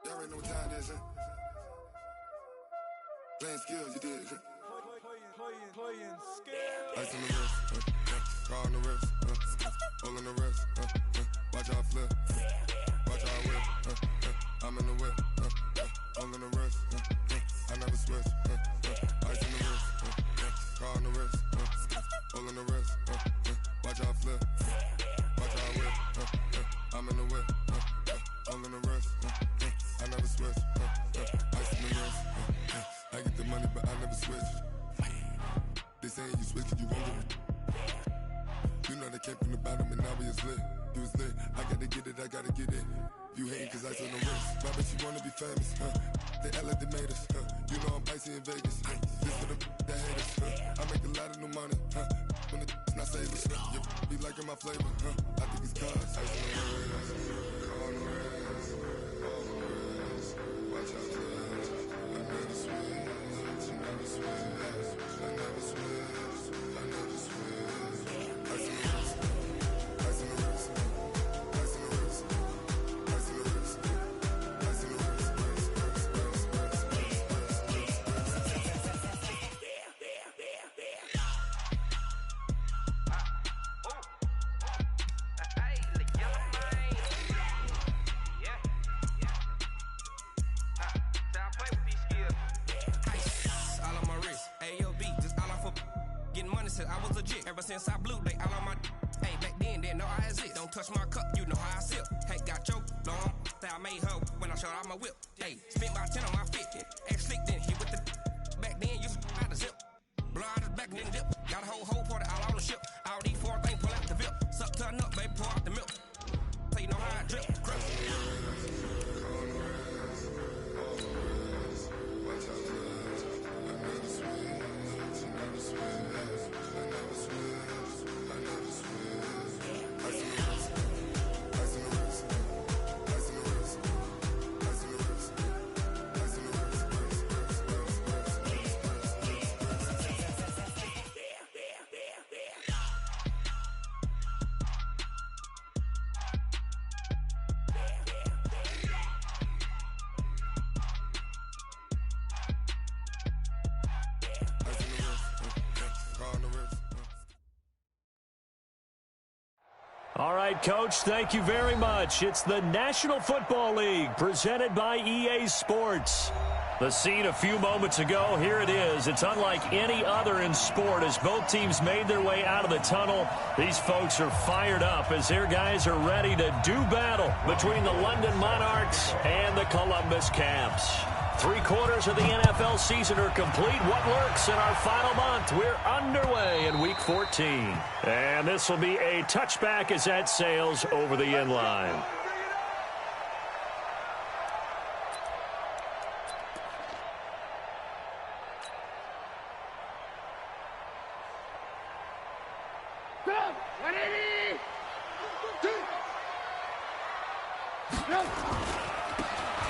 Y'all already know what time it is, huh? Playing skills, you did. Playing skills. Ice on the wrist, car on the wrist, all on the wrist, watch how I flip, watch how I whip, I'm in the whip, all on the wrist, I never switch, ice on the wrist, car on the wrist, all on the wrist, watch how I flip, watch how I whip, I'm in the whip, all on the wrist, I never switch, ice on the wrist, I get the money but I never switch. They saying you switch and you won't get it. You know they came from the bottom and now we is lit. You was lit, I gotta get it, I gotta get it. You hating cause ice on the wrist. Why bet you wanna be famous, They act like they made us, You know I'm icy in Vegas, This for the that hate us, I make a lot of new money, When the not savers, You be liking my flavor, I think it's cause ice on the wrist, on the wrist, on the wrist. Watch out for this, I never switch, I never switch. I never switch, I never switch. Ice on the wrist, ice on the wrist, ice on the wrist, ice on the wrist, ice on the wrist, I was legit. Ever since I blew, they all on my hey, back then, didn't know I exist. Don't touch my cup, you know how I sip. Hey, got choked on. Say I made her when I showed out my whip. Hey, spent about 10 on my fit. Ex slick, then hit with the back then, used to out the zip. Blow out his back and then dip. Got a whole party all on the ship. All these 4 things pull out the VIP. Suck, turn up, baby, pour out the milk. So you know how I drip. Crush. All right, Coach, thank you very much. It's the National Football League presented by EA Sports. The scene a few moments ago, here it is. It's unlike any other in sport as both teams made their way out of the tunnel. These folks are fired up as their guys are ready to do battle between the London Monarchs and the Columbus Camps. 3/4 of the NFL season are complete. What lurks in our final month? We're underway in Week 14. And this will be a touchback as that sails over the end line.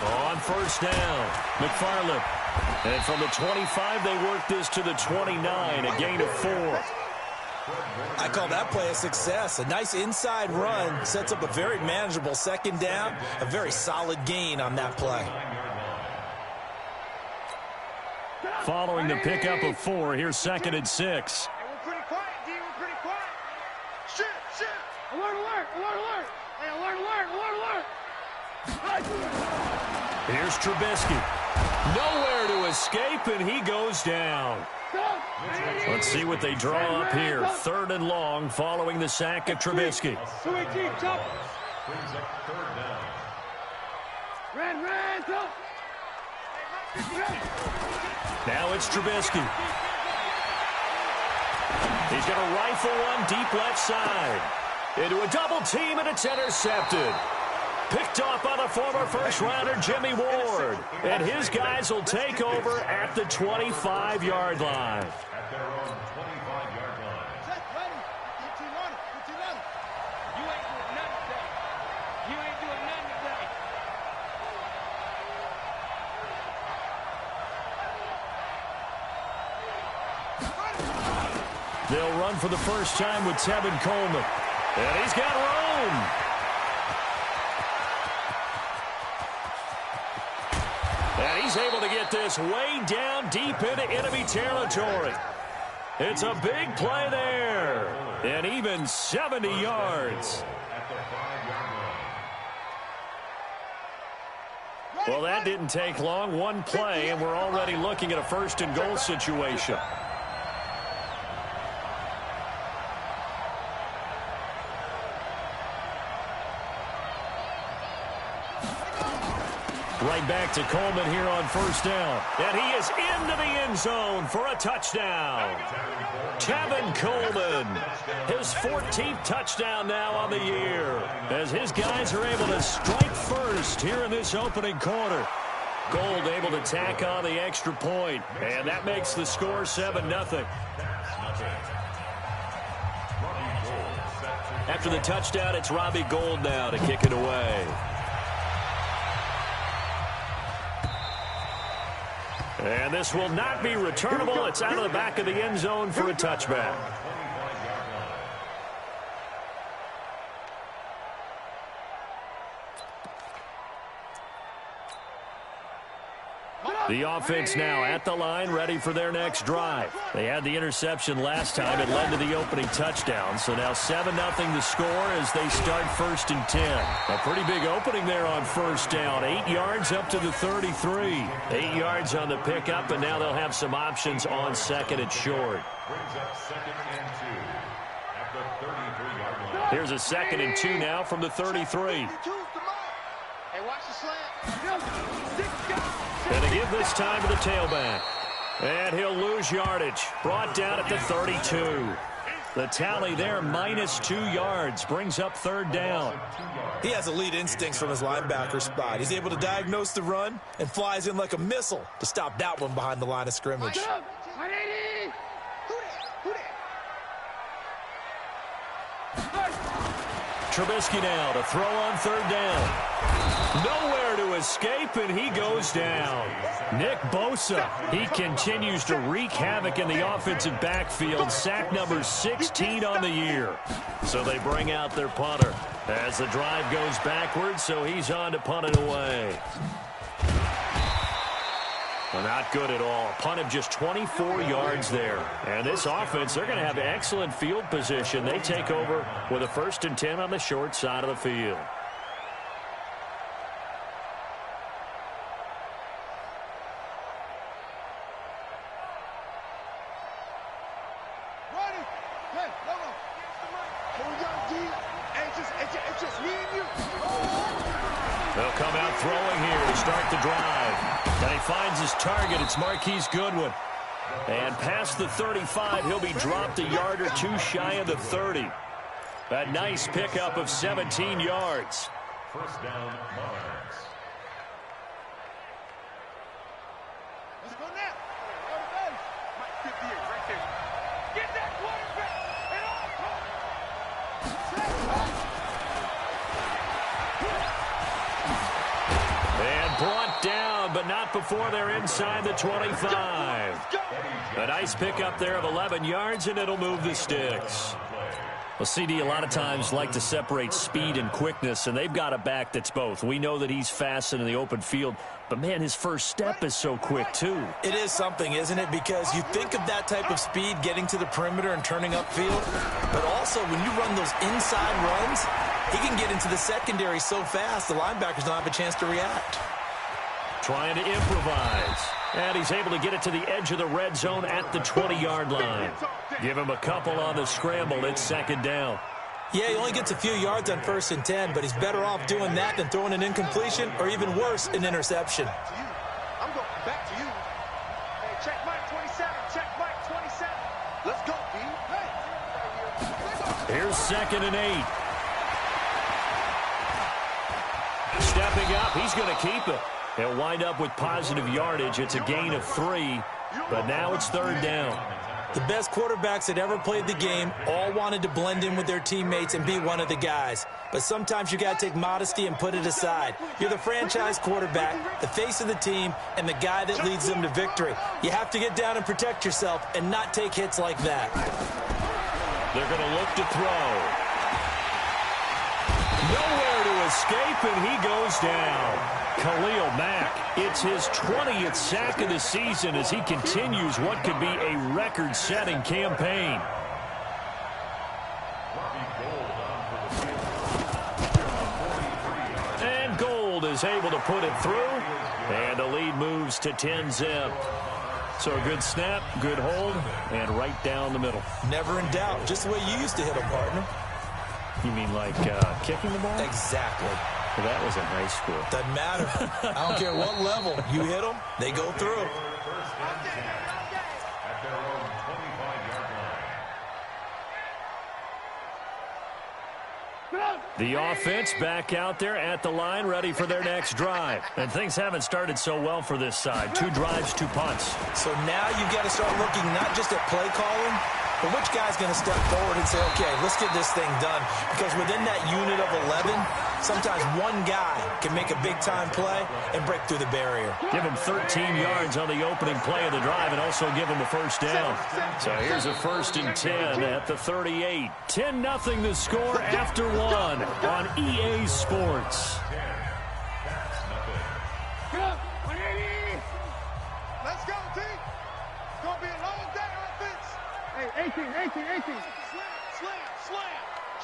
On first down, McFarland. And from the 25, they work this to the 29, a gain of 4. I call that play a success. A nice inside run sets up a very manageable second down, a very solid gain on that play. Following the pickup of 4, here's 2nd and 6. Hey, we're pretty quiet, D. We're pretty quiet. Shit. Alert. Hey, alert. Here's Trubisky. Nowhere to escape, and he goes down. Let's see what they draw up here. 3rd and long following the sack of Trubisky. Now it's Trubisky. He's going to rifle one deep left side. Into a double team, and it's intercepted. Picked off by the former first-rounder Jimmy Ward. And his guys will take over at the 25-yard line. At their own 25-yard line. Get you running. You ain't doing nothing today. They'll run for the first time with Tevin Coleman. And he's got room. And he's able to get this way down deep into enemy territory. It's a big play there. And even 70 yards. Well, that didn't take long. One play, and we're already looking at a first and goal situation. Right back to Coleman here on first down. And he is into the end zone for a touchdown. Tevin Coleman, his 14th touchdown now on the year, as his guys are able to strike first here in this opening quarter. Gold able to tack on the extra point, and that makes the score 7-0. After the touchdown, it's Robbie Gould now to kick it away. And this will not be returnable. It's out of the back of the end zone for a touchback. The offense now at the line, ready for their next drive. They had the interception last time. It led to the opening touchdown. So now 7-0 the score as they start first and 10. A pretty big opening there on first down. 8 yards up to the 33. 8 yards on the pickup, and now they'll have some options on second and short. Here's a 2nd and 2 now from the 33. Hey, watch the slant. And to give this time to the tailback. And he'll lose yardage. Brought down at the 32. The tally there, -2 yards. Brings up third down. He has elite instincts from his linebacker spot. He's able to diagnose the run and flies in like a missile to stop that one behind the line of scrimmage. Trubisky now to throw on third down. Nowhere to escape, and he goes down. Nick Bosa, he continues to wreak havoc in the offensive backfield. Sack number 16 on the year. So they bring out their punter as the drive goes backwards, so he's on to punt it away. Well, not good at all. A punt of just 24 yards there. And this offense, they're going to have excellent field position. They take over with a 1st and 10 on the short side of the field. They'll come out throwing here to start the drive. And he finds his target. It's Marquise Goodwin. And past the 35, he'll be dropped a yard or two shy of the 30. A nice pickup of 17 yards. First down, Mars. Let's go now. Go to base. Mike 58 right there. Get that quarterback. And brought down, but not before they're inside the 25. A nice pickup there of 11 yards, and it'll move the sticks. Well, CD, a lot of times like to separate speed and quickness, and they've got a back that's both. We know that he's fast in the open field, but, man, his first step is so quick, too. It is something, isn't it? Because you think of that type of speed getting to the perimeter and turning upfield, but also when you run those inside runs, he can get into the secondary so fast the linebackers don't have a chance to react. Trying to improvise. And he's able to get it to the edge of the red zone at the 20-yard line. Give him a couple on the scramble. It's second down. Yeah, he only gets a few yards on 1st and 10, but he's better off doing that than throwing an incompletion or even worse, an interception. I'm going back to you. Hey, check Mike 27. Check Mike 27. Let's go, B. Hey. Here's 2nd and 8. Stepping up, he's going to keep it. He'll wind up with positive yardage. It's a gain of 3, but now it's third down. The best quarterbacks that ever played the game all wanted to blend in with their teammates and be one of the guys. But sometimes you got to take modesty and put it aside. You're the franchise quarterback, the face of the team, and the guy that leads them to victory. You have to get down and protect yourself and not take hits like that. They're going to look to throw. Nowhere to escape, and he goes down. Khalil Mack. It's his 20th sack of the season as he continues what could be a record-setting campaign. And Gold is able to put it through, and the lead moves to 10-zip. So a good snap, good hold, and right down the middle. Never in doubt. Just the way you used to hit them, partner. You mean like kicking the ball? Exactly. Well, that was in high school. Doesn't matter. I don't care what level. You hit them, they go through. The offense back out there at the line, ready for their next drive. And things haven't started so well for this side. 2 drives, 2 punts. So now you've got to start looking not just at play calling, but which guy's going to step forward and say, okay, let's get this thing done. Because within that unit of 11, sometimes one guy can make a big-time play and break through the barrier. Give him 13 yards on the opening play of the drive and also give him a first down. So here's a 1st and 10 at the 38. 10-0 the score after 1 on EA Sports. Let's go, team. It's going to be a long day, offense. Hey, 18. Slam.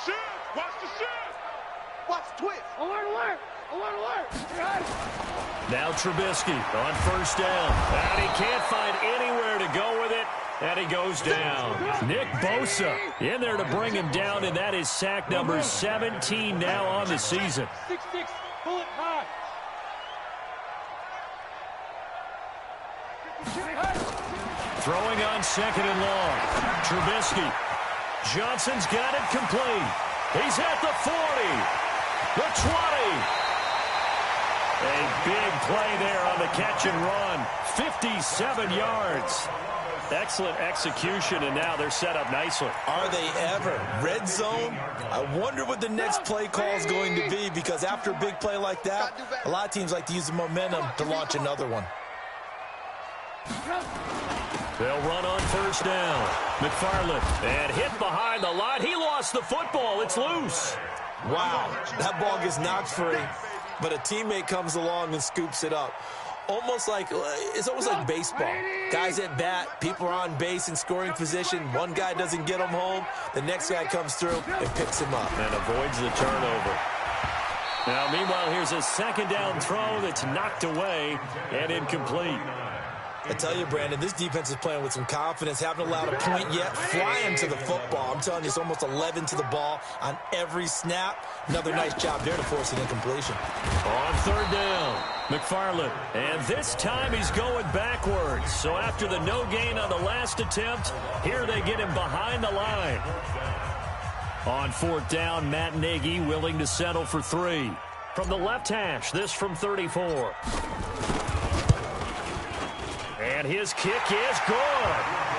Shoot. Watch the shoot. Watch the twist. Alert. Now Trubisky on 1st down. And he can't find anywhere to go with it. And he goes down. Nick Bosa in there to bring him down, and that is sack number 17 now on the season. 6-6, pull it high. Throwing on 2nd and long. Trubisky. Johnson's got it complete. He's at the 40. The 20. A big play there on the catch and run. 57 yards. Excellent execution, and now they're set up nicely. Are they ever? Red zone? I wonder what the next play call is going to be, because after a big play like that, a lot of teams like to use the momentum to launch another one. They'll run on 1st down. McFarland, and hit behind the line. He lost the football. It's loose. Wow, that ball gets knocked free, but a teammate comes along and scoops it up. It's almost like baseball. Guys at bat, people are on base in scoring position. One guy doesn't get him home. The next guy comes through and picks him up. And avoids the turnover. Now, meanwhile, here's a 2nd down throw that's knocked away and incomplete. I tell you, Brandon, this defense is playing with some confidence. Haven't allowed a point yet. Flying to the football. I'm telling you, it's almost 11 to the ball on every snap. Another nice job there to force an incompletion. On 3rd down, McFarland. And this time he's going backwards. So after the no gain on the last attempt, here they get him behind the line. On 4th down, Matt Nagy willing to settle for 3. From the left hash, this from 34. And his kick is good.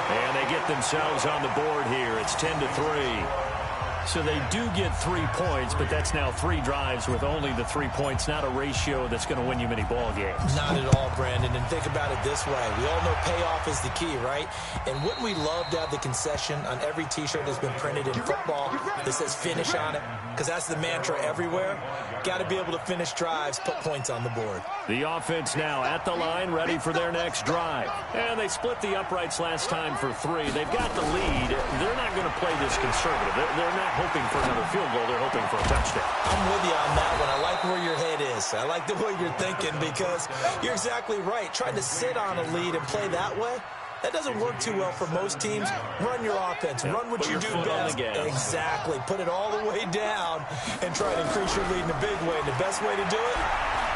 And they get themselves on the board here. It's 10-3. So they do get 3 points, but that's now 3 drives with only the 3 points, not a ratio that's going to win you many ball games. Not at all, Brandon. And think about it this way. We all know payoff is the key, right? And wouldn't we love to have the concession on every T-shirt that's been printed in football that says finish on it? Because that's the mantra everywhere. Got to be able to finish drives, put points on the board. The offense now at the line, ready for their next drive. And they split the uprights last time for 3. They've got the lead. They're not going to play this conservative. They're not hoping for another field goal. They're hoping for a touchdown. I'm with you on that one. I like where your head is. I like the way you're thinking, because you're exactly right. Trying to sit on a lead and play that way, that doesn't work too well for most teams. Run your offense. Run what you do best. Exactly. Put it all the way down and try to increase your lead in a big way. And the best way to do it,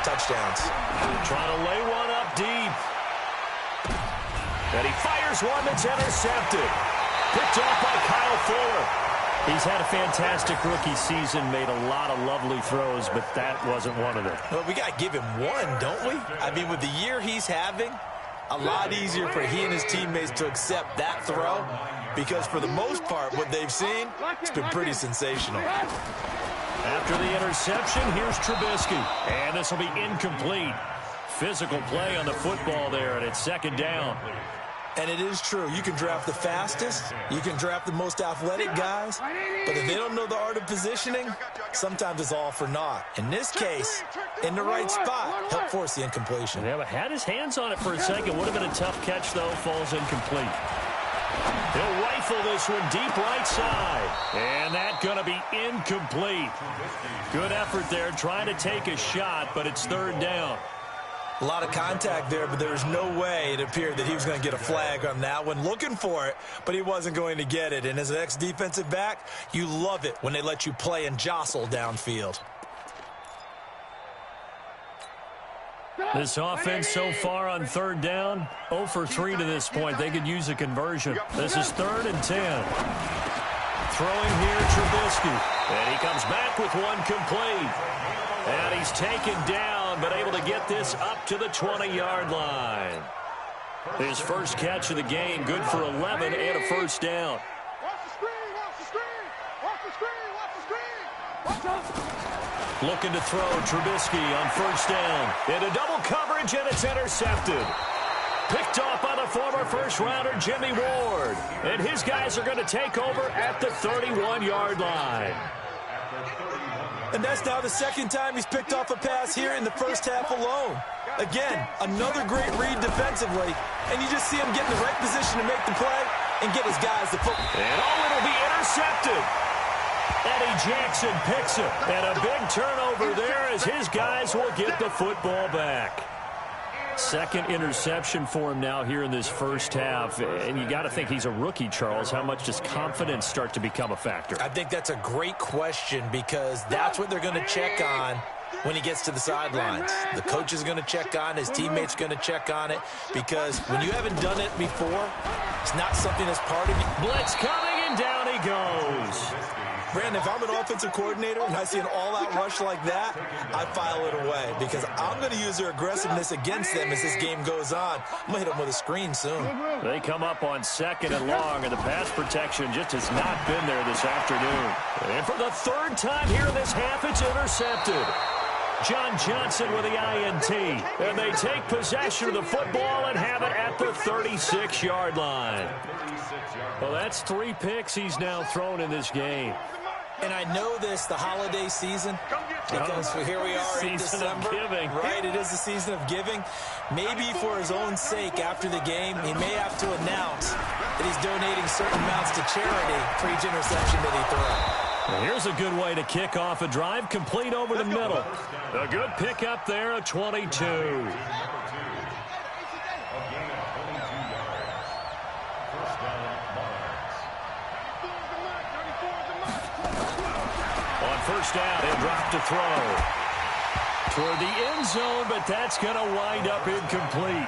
touchdowns. Trying to lay one up deep. And he fires one that's intercepted. Picked off by Kyle Fuller. He's had a fantastic rookie season, made a lot of lovely throws, but that wasn't one of them. Well, we got to give him one, don't we? I mean, with the year he's having, a lot easier for he and his teammates to accept that throw, because for the most part, what they've seen, it's been pretty sensational. After the interception, here's Trubisky, and this will be incomplete. Physical play on the football there, and it's 2nd down. And it is true. You can draft the fastest. You can draft the most athletic guys. But if they don't know the art of positioning, sometimes it's all for naught. In this case, in the right spot, helped force the incompletion. Yeah, but had his hands on it for a second. Would have been a tough catch, though. Falls incomplete. He'll rifle this one deep right side. And that going to be incomplete. Good effort there trying to take a shot, but it's third down. A lot of contact there, but there was no way it appeared that he was going to get a flag on that one. Looking for it, but he wasn't going to get it. And as an ex-defensive back, you love it when they let you play and jostle downfield. This offense so far on third down, 0 for 3 to this point. They could use a conversion. This is 3rd and 10. Throwing here, Trubisky. And he comes back with one complete. And he's taken down, but able to get this up to the 20-yard line. His first catch of the game, good for 11 and a first down. Watch the screen, watch the screen, watch the screen, watch the screen. Watch out. Looking to throw, Trubisky on first down. Into double coverage, and it's intercepted. Picked off by the former first-rounder Jimmy Ward. And his guys are going to take over at the 31-yard line. And that's now the second time he's picked off a pass here in the first half alone. Again, another great read defensively, and you just see him get in the right position to make the play and get his guys the football. And it'll be intercepted. Eddie Jackson picks it, and a big turnover there as his guys will get the football back. Second interception for him now here in this first half. And you got to think he's a rookie, Charles. How much does confidence start to become a factor? I think that's a great question because that's what they're going to check on when he gets to the sidelines. The coach is going to check on, his teammates going to check on it because when you haven't done it before, it's not something that's part of you. Blitz coming, and down he goes. Brandon, if I'm an offensive coordinator and I see an all-out rush like that, I file it away because I'm going to use their aggressiveness against them as this game goes on. I'm going to hit them with a screen soon. They come up on 2nd and long, and the pass protection just has not been there this afternoon. And for the third time here in this half, it's intercepted. John Johnson with the INT. And they take possession of the football and have it at the 36-yard line. Well, that's 3 picks he's now thrown in this game. And I know this, the holiday season, because here we are in December. Giving. Right, it is the season of giving. Maybe for his own sake after the game, he may have to announce that he's donating certain amounts to charity for each interception that he throws. Well, here's a good way to kick off a drive, complete over the middle. A good pickup there, a 22. First down, and drop to throw. Toward the end zone, but that's going to wind up incomplete.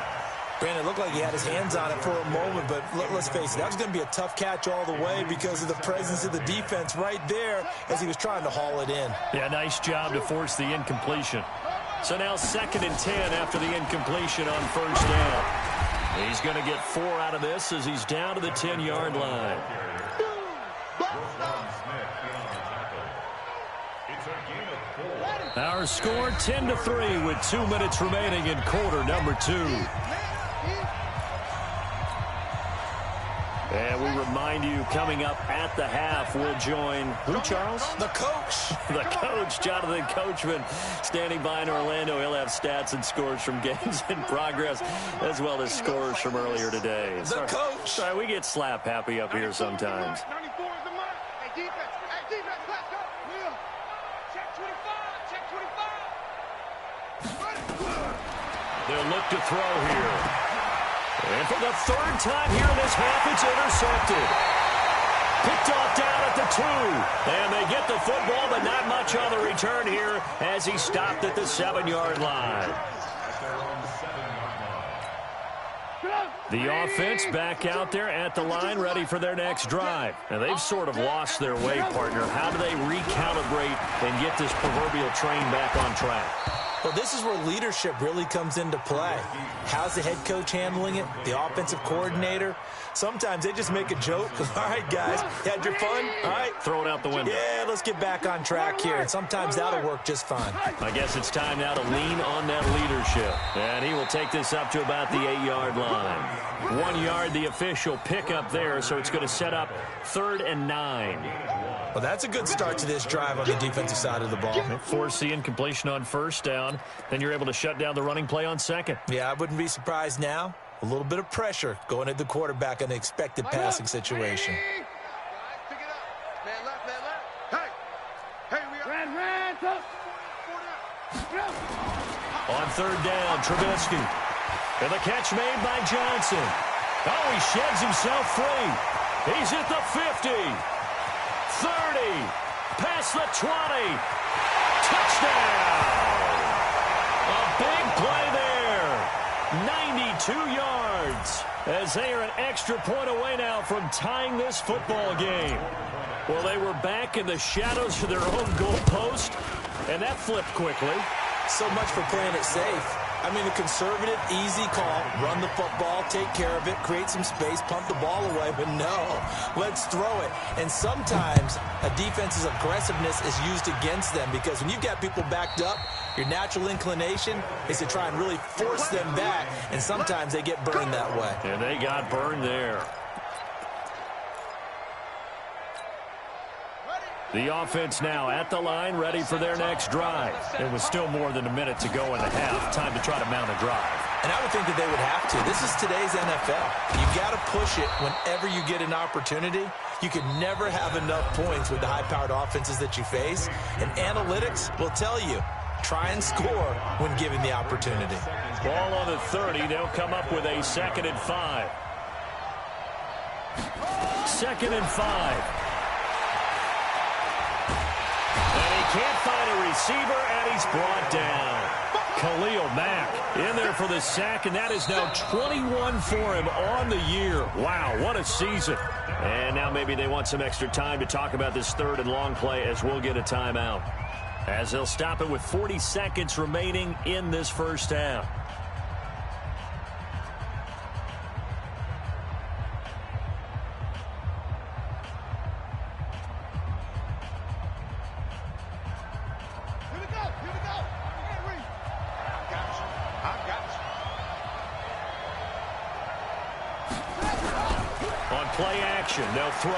Brandon, it looked like he had his hands on it for a moment, but let's face it, that was going to be a tough catch all the way because of the presence of the defense right there as he was trying to haul it in. Yeah, nice job to force the incompletion. So now 2nd and 10 after the incompletion on first down. He's going to get 4 out of this as he's down to the 10-yard line. Our score 10-3 with 2 minutes remaining in quarter number 2. And we remind you, coming up at the half, we'll join who, Charles? The coach. The coach, Jonathan Coachman, standing by in Orlando. He'll have stats and scores from games in progress, as well as scores from earlier today. The coach. Sorry, we get slap happy up here sometimes. 94 is the mark. Hey, defense. Hey, defense, let's go. Will. Check 25. Check 25. They'll look to throw here. And for the third time here in this half, it's intercepted. Picked off down at the 2. And they get the football, but not much on the return here as he stopped at the 7-yard line. The offense back out there at the line, ready for their next drive. And they've sort of lost their way, partner. How do they recalibrate and get this proverbial train back on track? Well, this is where leadership really comes into play. How's the head coach handling it? The offensive coordinator? Sometimes they just make a joke. All right, guys, you had your fun? All right. Throw it out the window. Yeah, let's get back on track here. And sometimes that'll work just fine. I guess it's time now to lean on that leadership. And he will take this up to about the 8-yard line. 1 yard, the official pickup there, so it's going to set up 3rd and 9. Well, that's a good start to this drive on the defensive side of the ball. Force the incompletion on 1st down. Then you're able to shut down the running play on 2nd. Yeah, I wouldn't be surprised now. A little bit of pressure going at the quarterback in an expected passing situation. On 3rd down, Trubisky. And the catch made by Johnson. Oh, he sheds himself free. He's at the 50. 30. Past the 20. Touchdown. A big play there. 92 yards. As they are an extra point away now from tying this football game. Well, they were back in the shadows of their own goalpost, and that flipped quickly. So much for playing it safe. I mean, a conservative, easy call. Run the football, take care of it, create some space, pump the ball away. But no, let's throw it. And sometimes a defense's aggressiveness is used against them because when you've got people backed up, your natural inclination is to try and really force them back. And sometimes they get burned that way. And they got burned there. The offense now at the line, ready for their next drive. It was still more than a minute to go in the half. Time to try to mount a drive. And I would think that they would have to. This is today's NFL. You've got to push it whenever you get an opportunity. You can never have enough points with the high-powered offenses that you face. And analytics will tell you, try and score when given the opportunity. Ball on the 30. They'll come up with a 2nd and 5. 2nd and 5. Can't find a receiver, and he's brought down. Khalil Mack in there for the sack, and that is now 21 for him on the year. Wow, what a season. And now maybe they want some extra time to talk about this 3rd and long play as we'll get a timeout. As they'll stop it with 40 seconds remaining in this 1st half. Play action, they'll throw.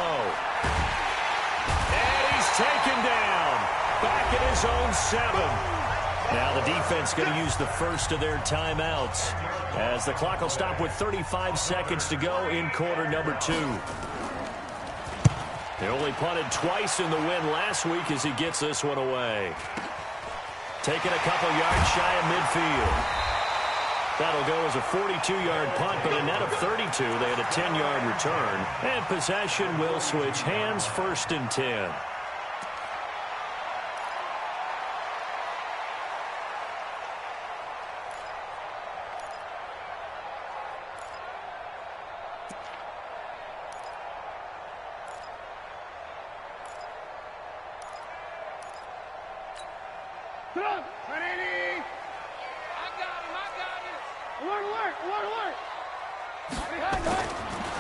And he's taken down. Back at his own 7. Now the defense going to use the first of their timeouts as the clock will stop with 35 seconds to go in quarter number 2. They only punted twice in the win last week as he gets this one away. Taking a couple yards shy of midfield. That'll go as a 42-yard punt, but a net of 32. They had a 10-yard return. And possession will switch hands, 1st and 10.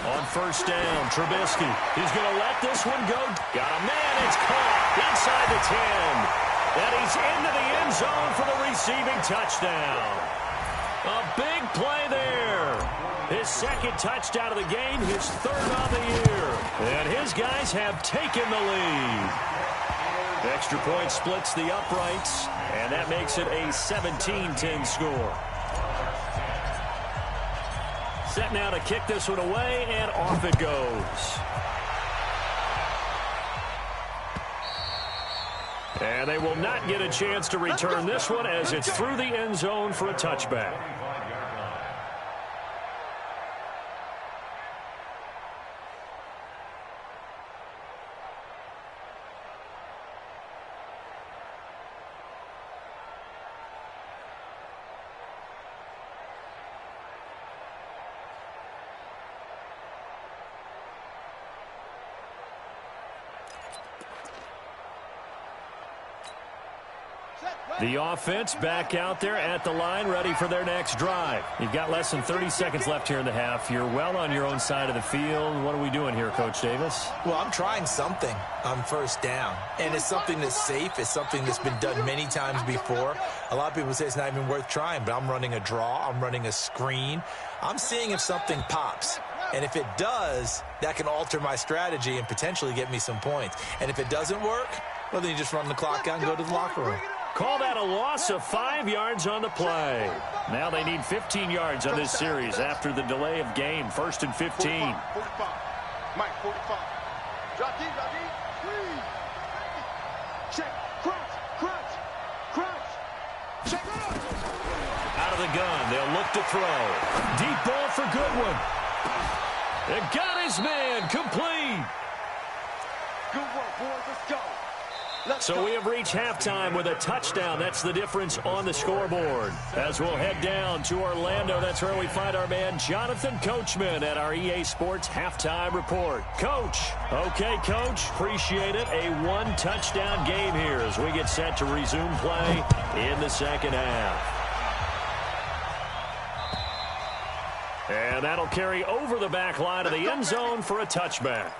On 1st down, Trubisky. He's going to let this one go. Got a man. It's caught inside the 10. And he's into the end zone for the receiving touchdown. A big play there. His 2nd touchdown of the game, his 3rd of the year. And his guys have taken the lead. Extra point splits the uprights, and that makes it a 17-10 score. Set now to kick this one away, and off it goes. And they will not get a chance to return this one as it's through the end zone for a touchback. The offense back out there at the line, ready for their next drive. You've got less than 30 seconds left here in the half. You're well on your own side of the field. What are we doing here, Coach Davis? Well, I'm trying something on first down, and it's something that's safe. It's something that's been done many times before. A lot of people say it's not even worth trying, but I'm running a draw. I'm running a screen. I'm seeing if something pops. And if it does, that can alter my strategy and potentially get me some points. And if it doesn't work, well, then you just run the clock out and go to the locker room. Call that a loss of 5 yards on the play. Now they need 15 yards on this series after the delay of game. 1st and 15. 45. Mike, 45. Jockey, squeeze. Check, crunch. Check it out. Out of the gun, they'll look to throw. Deep ball for Goodwin. It got his man, complete. Good work, boys. Let's go. So we have reached halftime with a touchdown. That's the difference on the scoreboard. As we'll head down to Orlando, that's where we find our man Jonathan Coachman at our EA Sports Halftime Report. Coach. Okay, Coach. Appreciate it. A one-touchdown game here as we get set to resume play in the second half. And that'll carry over the back line of the end zone for a touchback.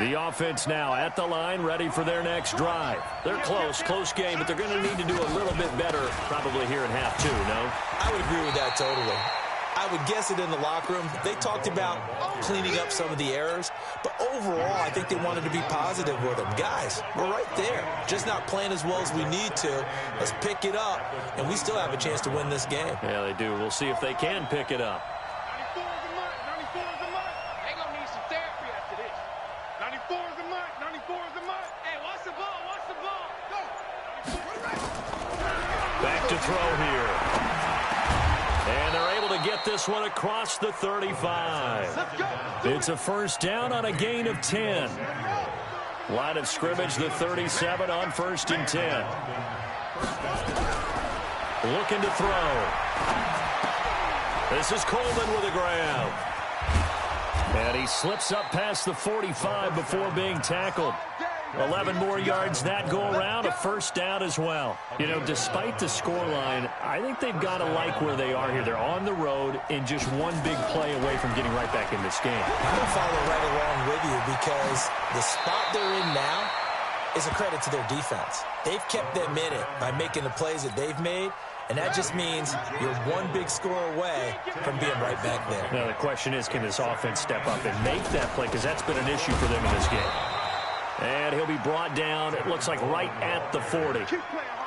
The offense now at the line, ready for their next drive. They're close game, but they're going to need to do a little bit better probably here in half two, no? I would agree with that totally. I would guess it in the locker room. They talked about cleaning up some of the errors, but overall, I think they wanted to be positive with them. Guys, we're right there. Just not playing as well as we need to. Let's pick it up, and we still have a chance to win this game. Yeah, they do. We'll see if they can pick it up. 94 is the mark. 94 is the mark. They're going to need some therapy after this. 94 is the mark. 94 is the mark. Hey, watch the ball. Watch the ball. Go. Back to throw here. And they're able to get this one across the 35. Let's go. It's a first down on a gain of 10. Line of scrimmage, the 37 on 1st and 10. Looking to throw. This is Coleman with a grab. And he slips up past the 45 before being tackled. 11 more yards that go around, a first down as well. You know, despite the scoreline, I think they've got to like where they are here. They're on the road and just one big play away from getting right back in this game. I'm going to follow right along with you because the spot they're in now is a credit to their defense. They've kept them in it by making the plays that they've made, and that just means you're one big score away from being right back there. Now, the question is, can this offense step up and make that play? Because that's been an issue for them in this game. And he'll be brought down, it looks like, right at the 40.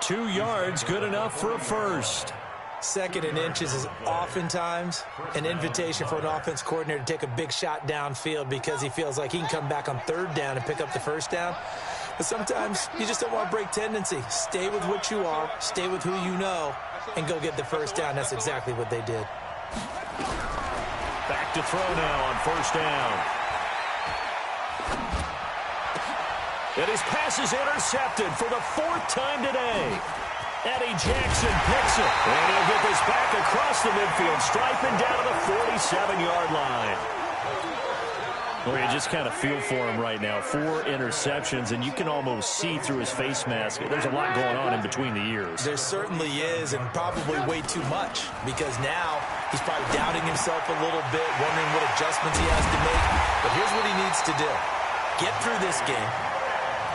2 yards, good enough for a first. 2nd and inches is oftentimes an invitation for an offense coordinator to take a big shot downfield because he feels like he can come back on 3rd down and pick up the first down. But sometimes you just don't want to break tendency. Stay with what you are, stay with who you know, and go get the first down. That's exactly what they did. Back to throw now on 1st down. And his pass is intercepted for the 4th time today. Eddie Jackson picks it. And he'll get this back across the midfield, striping down to the 47-yard line. Well, you just kind of feel for him right now. 4 interceptions, and you can almost see through his face mask. There's a lot going on in between the ears. There certainly is, and probably way too much, because now he's probably doubting himself a little bit, wondering what adjustments he has to make. But here's what he needs to do. Get through this game.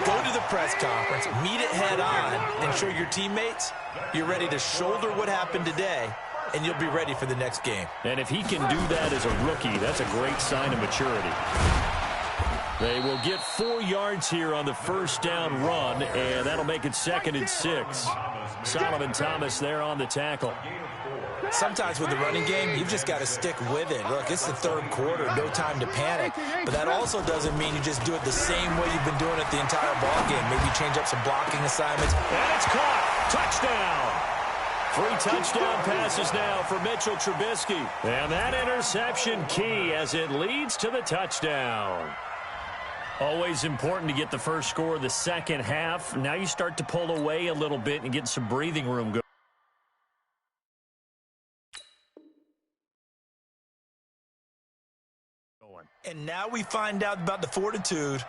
Go to the press conference, meet it head on, and show your teammates you're ready to shoulder what happened today, and you'll be ready for the next game. And if he can do that as a rookie, that's a great sign of maturity. They will get 4 yards here on the first down run, and that'll make it 2nd and 6. Solomon Thomas there on the tackle. Sometimes with the running game, you've just got to stick with it. Look, it's the 3rd quarter, no time to panic. But that also doesn't mean you just do it the same way you've been doing it the entire ball game. Maybe change up some blocking assignments. And it's caught. Touchdown. 3 touchdown passes now for Mitchell Trubisky. And that interception key as it leads to the touchdown. Always important to get the first score of the second half. Now you start to pull away a little bit and get some breathing room going. And now we find out about the fortitude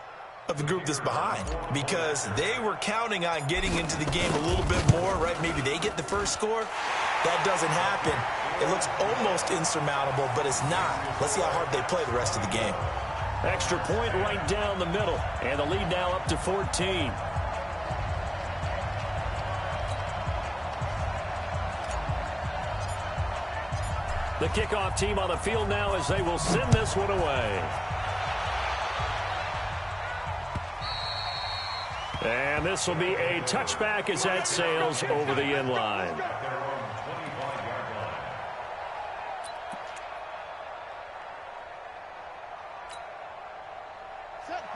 of the group that's behind, because they were counting on getting into the game a little bit more, right? Maybe they get the first score. That doesn't happen. It looks almost insurmountable, but it's not. Let's see how hard they play the rest of the game. Extra point right down the middle, and the lead now up to 14. The kickoff team on the field now as they will send this one away. And this will be a touchback as that sails over the end line.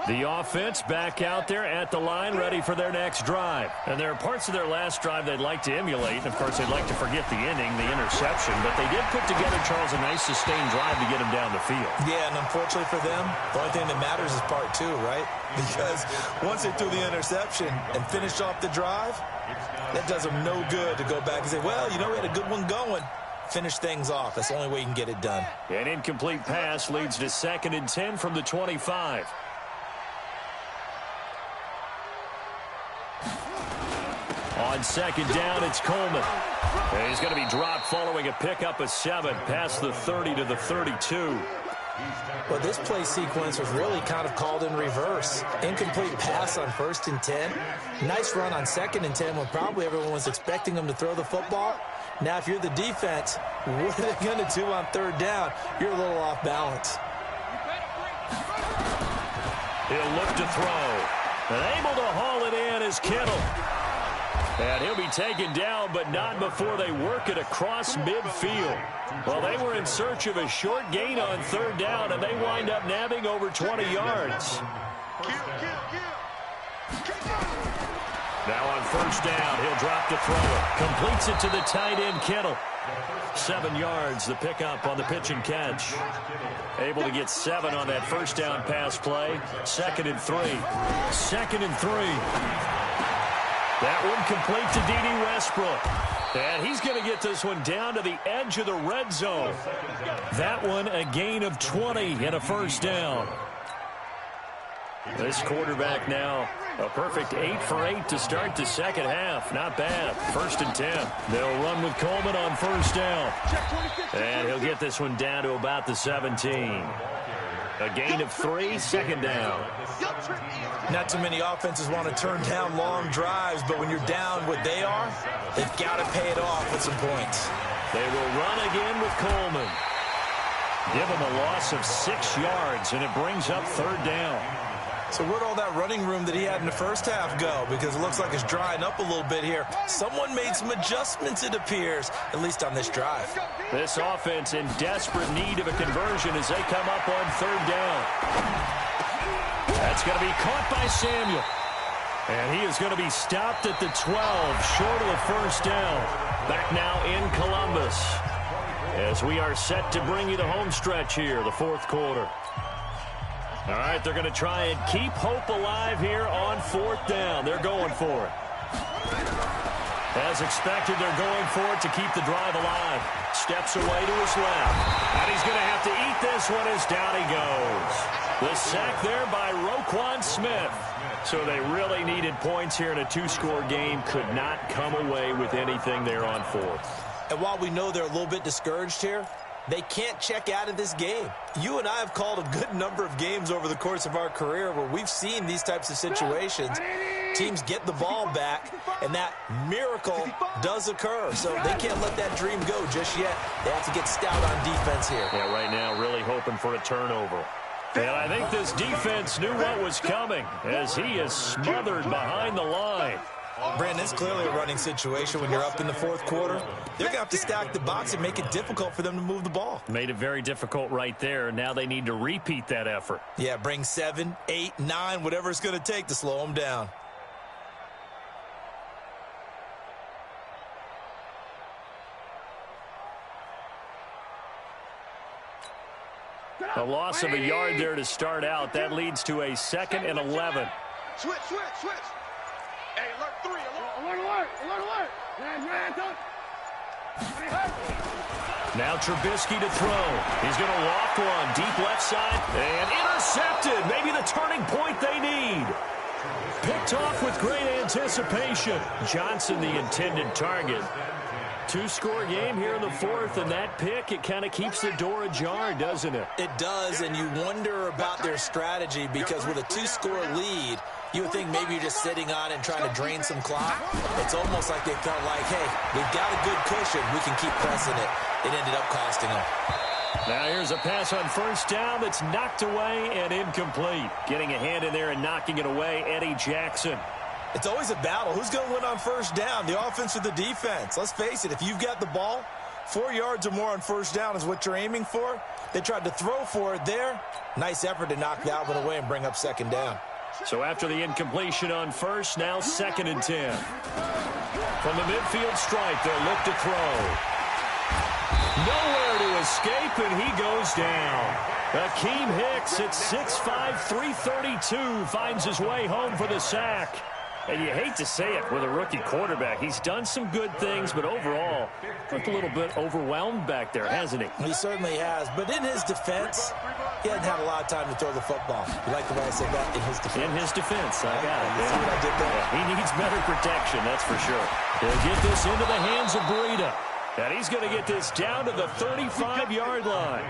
The offense back out there at the line, ready for their next drive. And there are parts of their last drive they'd like to emulate. And, of course, they'd like to forget the inning, the interception. But they did put together, Charles, a nice sustained drive to get them down the field. Yeah, and unfortunately for them, the only thing that matters is part two, right? Because once they threw the interception and finished off the drive, that does them no good to go back and say, well, you know, we had a good one going. Finish things off. That's the only way you can get it done. An incomplete pass leads to 2nd and 10 from the 25. On 2nd down, it's Coleman. And he's going to be dropped following a pickup of 7 past the 30 to the 32. Well, this play sequence was really kind of called in reverse. Incomplete pass on 1st and 10. Nice run on 2nd and 10 when probably everyone was expecting them to throw the football. Now, if you're the defense, what are they going to do on 3rd down? You're a little off balance. He'll look to throw. And able to haul it in is Kittle. And he'll be taken down, but not before they work it across midfield. Well, they were in search of a short gain on 3rd down, and they wind up nabbing over 20 yards. Now on 1st down, he'll drop to throw it. Completes it to the tight end, Kittle. 7 yards, the pickup on the pitch and catch. Able to get 7 on that 1st down pass play. 2nd and 3. 2nd and 3. That one complete to D.D. Westbrook. And he's going to get this one down to the edge of the red zone. That one a gain of 20 and a 1st down. This quarterback now a perfect 8 for 8 to start the 2nd half. Not bad. 1st and 10. They'll run with Coleman on 1st down. And he'll get this one down to about the 17. A gain of 3, 2nd down. Not too many offenses want to turn down long drives, but when you're down what they are, they've got to pay it off with some points. They will run again with Coleman. Give him a loss of 6 yards, and it brings up 3rd down. So where'd all that running room that he had in the 1st half go? Because it looks like it's drying up a little bit here. Someone made some adjustments, it appears, at least on this drive. This offense in desperate need of a conversion as they come up on 3rd down. That's going to be caught by Samuel. And he is going to be stopped at the 12, short of the 1st down. Back now in Columbus as we are set to bring you the home stretch here, the 4th quarter. All right, they're going to try and keep hope alive here on 4th down. They're going for it. As expected, they're going for it to keep the drive alive. Steps away to his left. And he's going to have to eat this one as down he goes. The sack there by Roquan Smith. So they really needed points here in a 2-score game. Could not come away with anything there on 4th. And while we know they're a little bit discouraged here, they can't check out of this game. You and I have called a good number of games over the course of our career where we've seen these types of situations. Teams get the ball back, and that miracle does occur. So they can't let that dream go just yet. They have to get stout on defense here. Yeah, right now really hoping for a turnover. And I think this defense knew what was coming as he is smothered behind the line. Brandon, it's clearly a running situation when you're up in the 4th quarter. They're going to have to stack the box and make it difficult for them to move the ball. Made it very difficult right there. Now they need to repeat that effort. Yeah, bring 7, 8, 9, whatever it's going to take to slow them down. A loss of a yard there to start out. That leads to a 2nd and 11. Switch. Hey, alert 3, alert. Alert. Now Trubisky to throw. He's going to loft one deep left side and intercepted. Maybe the turning point they need. Picked off with great anticipation. Johnson, the intended target. Two-score game here in the fourth, and that pick, it kind of keeps the door ajar, doesn't it? It does, and you wonder about their strategy because with a two-score lead, you would think maybe you're just sitting on and trying to drain some clock. It's almost like they felt like, hey, we've got a good cushion. We can keep pressing it. It ended up costing them. Now here's a pass on first down that's knocked away and incomplete. Getting a hand in there and knocking it away, Eddie Jackson. It's always a battle. Who's going to win on first down, the offense or the defense? Let's face it, if you've got the ball, 4 yards or more on first down is what you're aiming for. They tried to throw for it there. Nice effort to knock that one away and bring up second down. So after the incompletion on first, now 2nd and 10. From the midfield stripe, they'll look to throw. Nowhere to escape, and he goes down. Akeem Hicks at 6'5", 332 finds his way home for the sack. And you hate to say it with a rookie quarterback. He's done some good things, but overall, looked a little bit overwhelmed back there, hasn't he? He certainly has. But in his defense, he hadn't had a lot of time to throw the football. You like the way I said that? In his defense. In his defense, I got it. See what I did there? Yeah, he needs better protection, that's for sure. He'll get this into the hands of Breida. And he's going to get this down to the 35-yard line.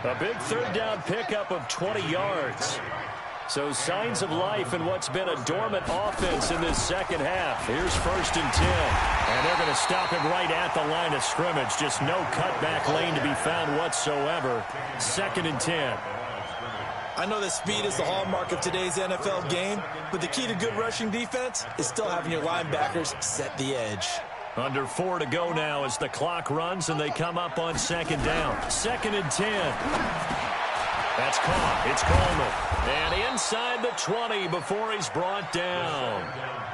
A big third down pickup of 20 yards. So signs of life in what's been a dormant offense in this second half. Here's 1st and 10. And they're going to stop him right at the line of scrimmage. Just no cutback lane to be found whatsoever. 2nd and 10. I know that speed is the hallmark of today's NFL game, but the key to good rushing defense is still having your linebackers set the edge. Under 4 to go now as the clock runs and they come up on 2nd down. 2nd and 10. That's caught. It's Coleman. And inside the 20 before he's brought down.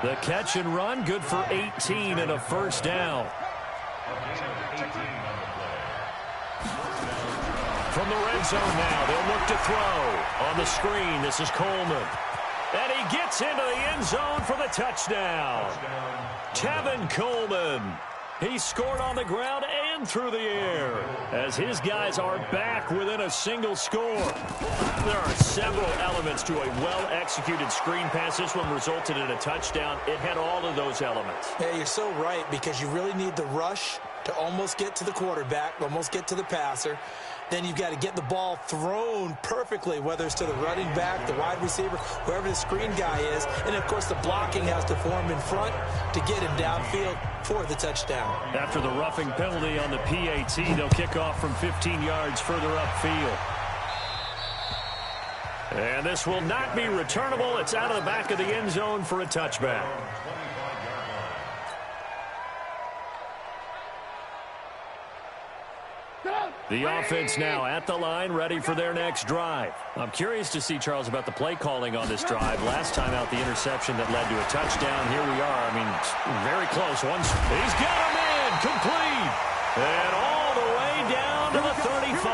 The catch and run, good for 18 and a first down. From the red zone now, they'll look to throw. On the screen, this is Coleman. And he gets into the end zone for the touchdown. Tevin Coleman. He scored on the ground and through the air as his guys are back within a single score. There are several elements to a well-executed screen pass. This one resulted in a touchdown. It had all of those elements. Yeah, you're so right because you really need the rush to almost get to the quarterback, almost get to the passer. Then you've got to get the ball thrown perfectly, whether it's to the running back, the wide receiver, whoever the screen guy is. And, of course, the blocking has to form in front to get him downfield for the touchdown. After the roughing penalty on the PAT, they'll kick off from 15 yards further upfield. And this will not be returnable. It's out of the back of the end zone for a touchback. The offense now at the line, ready for their next drive. I'm curious to see, Charles, about the play calling on this drive. Last time out, the interception that led to a touchdown. Here we are. I mean, very close. He's got him in, complete. And all the way down to the 35.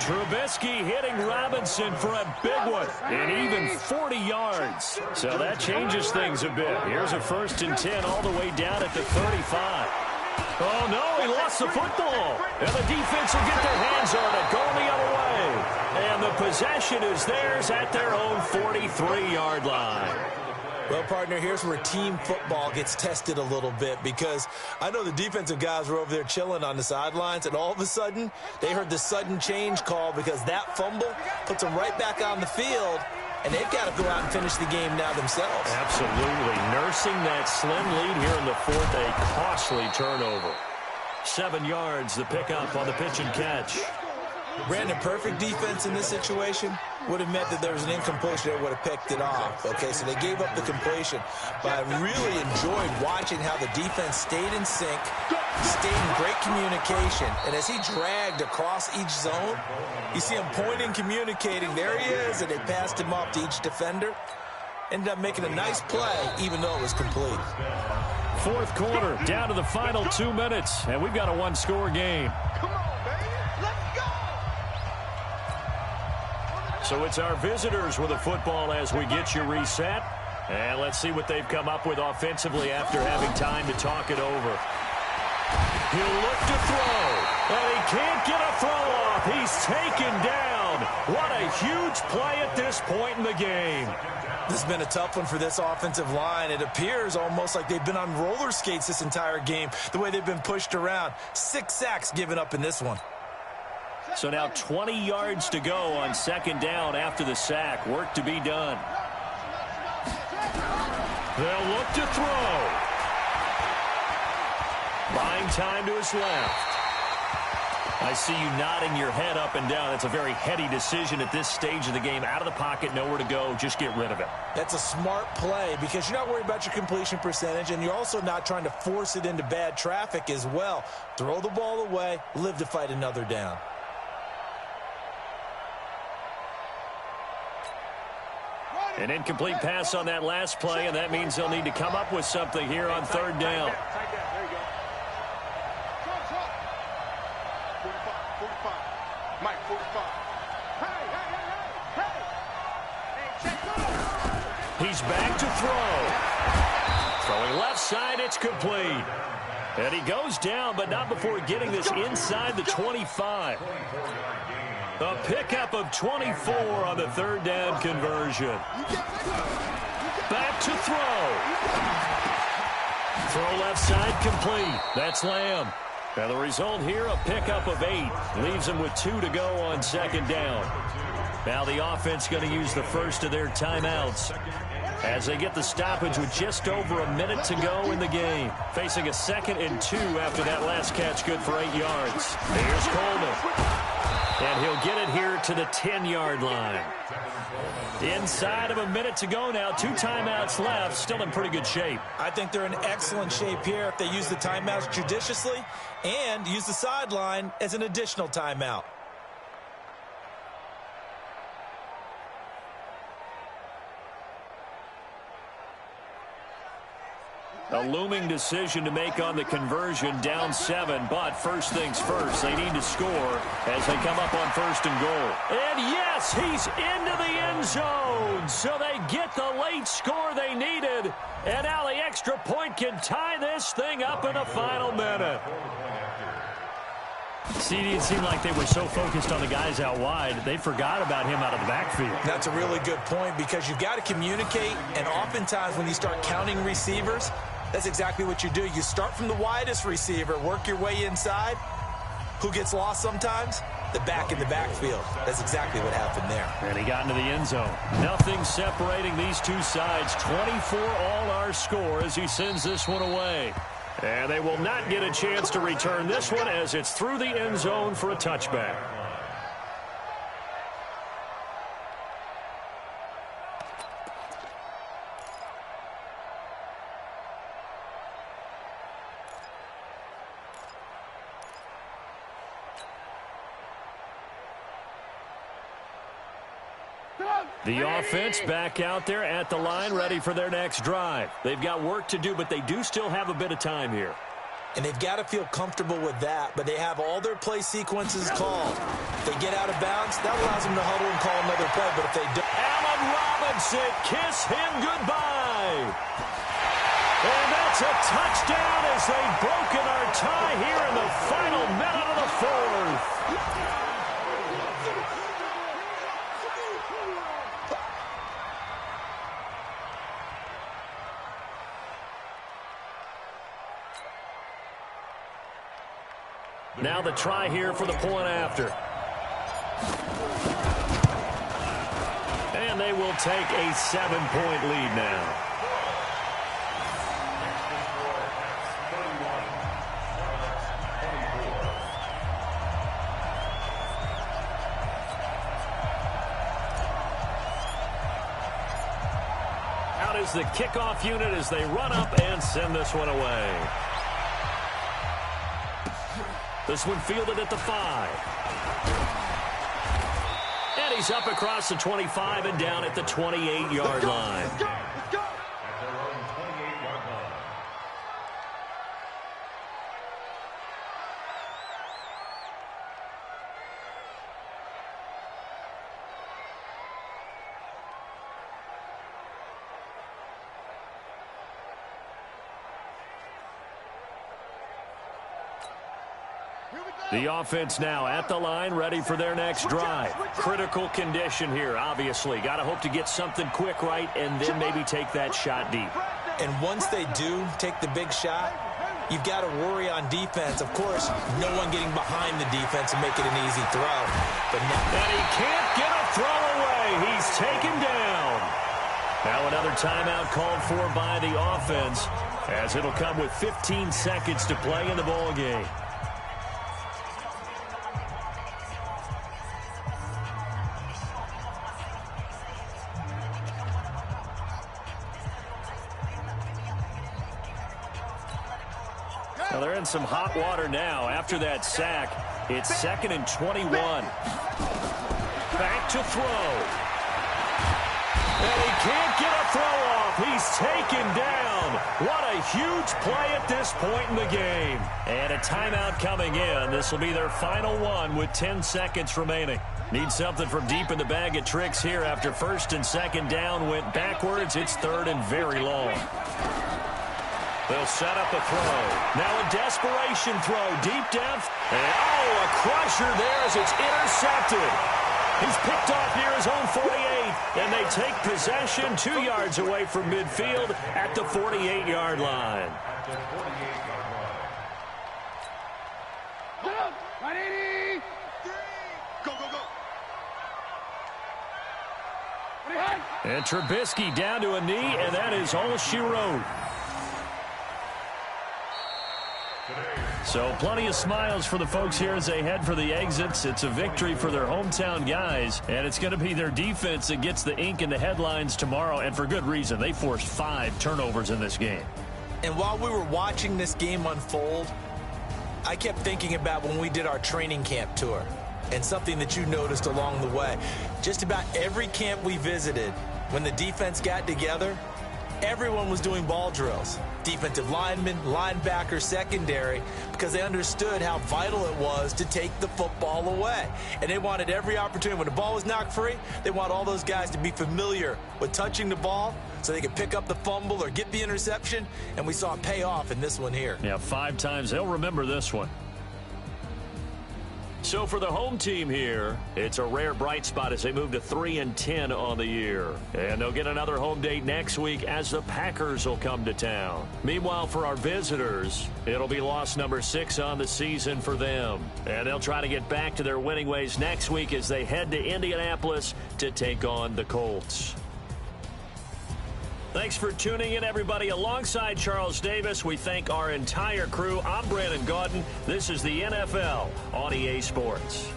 Trubisky hitting Robinson for a big one, and even 40 yards. So that changes things a bit. Here's a 1st and 10 all the way down at the 35. Oh, no, he lost the football. And the defense will get their hands on it, going the other way. And the possession is theirs at their own 43-yard line. Well, partner, here's where team football gets tested a little bit because I know the defensive guys were over there chilling on the sidelines, and all of a sudden, they heard the sudden change call because that fumble puts them right back on the field, and they've got to go out and finish the game now themselves. Absolutely. Nursing that slim lead here in the fourth, a costly turnover. 7 yards, the pickup on the pitch and catch. Brandon, perfect defense in this situation would have meant that there was an incompletion that would have picked it off. Okay, so they gave up the completion. But I really enjoyed watching how the defense stayed in sync, stayed in great communication. And as he dragged across each zone, you see him pointing, communicating. There he is, and they passed him off to each defender. Ended up making a nice play, even though it was complete. Fourth quarter, down to the final 2 minutes, and we've got a one-score game. Come on, baby. Let's go. So it's our visitors with the football as we get you reset. And let's see what they've come up with offensively after having time to talk it over. He'll look to throw, and he can't get a throw off. He's taken down. What a huge play at this point in the game. This has been a tough one for this offensive line. It appears almost like they've been on roller skates this entire game, the way they've been pushed around. 6 sacks given up in this one. So now 20 yards to go on second down after the sack. Work to be done. They'll look to throw. Buying time to his left. I see you nodding your head up and down. It's a very heady decision at this stage of the game. Out of the pocket, nowhere to go. Just get rid of it. That's a smart play because you're not worried about your completion percentage, and you're also not trying to force it into bad traffic as well. Throw the ball away, live to fight another down. An incomplete pass on that last play, and that means they'll need to come up with something here on third down. He's back to throw. Throwing left side, it's complete. And he goes down, but not before getting this inside the 25. A pickup of 24 on the third down conversion. Back to throw. Throw left side complete. That's Lamb. And the result here, a pickup of 8. Leaves him with 2 to go on second down. Now the offense going to use the first of their timeouts as they get the stoppage with just over a minute to go in the game. Facing a 2nd and 2 after that last catch, good for 8 yards. Here's Coleman. And he'll get it here to the 10-yard line. Inside of a minute to go now. 2 timeouts left. Still in pretty good shape. I think they're in excellent shape here if they use the timeouts judiciously and use the sideline as an additional timeout. A looming decision to make on the conversion, down 7, but first things first, they need to score as they come up on 1st and goal. And yes, he's into the end zone, so they get the late score they needed, and now the extra point can tie this thing up in the final minute. See, it seemed like they were so focused on the guys out wide, they forgot about him out of the backfield. That's a really good point because you've got to communicate, and oftentimes when you start counting receivers, that's exactly what you do. You start from the widest receiver, work your way inside. Who gets lost sometimes? The back in the backfield. That's exactly what happened there. And he got into the end zone. Nothing separating these two sides. 24 all our score as he sends this one away. And they will not get a chance to return this one as it's through the end zone for a touchback. The offense back out there at the line, ready for their next drive. They've got work to do, but they do still have a bit of time here. And they've got to feel comfortable with that, but they have all their play sequences called. If they get out of bounds, that allows them to huddle and call another play, but if they don't... Allen Robinson, kiss him goodbye. And that's a touchdown as they've broken our tie here in the final minute of the 4th. Now the try here for the point after. And they will take a 7-point lead now. Out is the kickoff unit as they run up and send this one away. This one fielded at the 5. And he's up across the 25 and down at the 28-yard line. The offense now at the line, ready for their next drive. Critical condition here, obviously. Got to hope to get something quick right and then maybe take that shot deep. And once they do take the big shot, you've got to worry on defense. Of course, no one getting behind the defense and make it an easy throw. But and he can't get a throw away. He's taken down. Now another timeout called for by the offense, as it'll come with 15 seconds to play in the ball game. Well, they're in some hot water now. After that sack, it's 2nd and 21. Back to throw. And he can't get a throw off. He's taken down. What a huge play at this point in the game. And a timeout coming in. This will be their final one with 10 seconds remaining. Need something from deep in the bag of tricks here after 1st and 2nd down went backwards. It's 3rd and very long. They'll set up a throw. Now a desperation throw, deep depth. And, oh, a crusher there as it's intercepted. He's picked off near his own 48, and they take possession 2 yards away from midfield at the 48-yard line. Ready? Go, go, go. And Trubisky down to a knee, and that is all she wrote. So plenty of smiles for the folks here as they head for the exits. It's a victory for their hometown guys, and it's going to be their defense that gets the ink in the headlines tomorrow, and for good reason. They forced 5 turnovers in this game. And while we were watching this game unfold, I kept thinking about when we did our training camp tour and something that you noticed along the way. Just about every camp we visited, when the defense got together, everyone was doing ball drills. Defensive linemen, linebackers, secondary, because they understood how vital it was to take the football away. And they wanted every opportunity. When the ball was knocked free, they want all those guys to be familiar with touching the ball so they could pick up the fumble or get the interception. And we saw it pay off in this one here. Yeah, 5 times. They'll remember this one. So for the home team here, it's a rare bright spot as they move to 3-10 on the year. And they'll get another home date next week as the Packers will come to town. Meanwhile, for our visitors, it'll be loss number 6 on the season for them. And they'll try to get back to their winning ways next week as they head to Indianapolis to take on the Colts. Thanks for tuning in, everybody. Alongside Charles Davis, we thank our entire crew. I'm Brandon Gaudin. This is the NFL on EA Sports.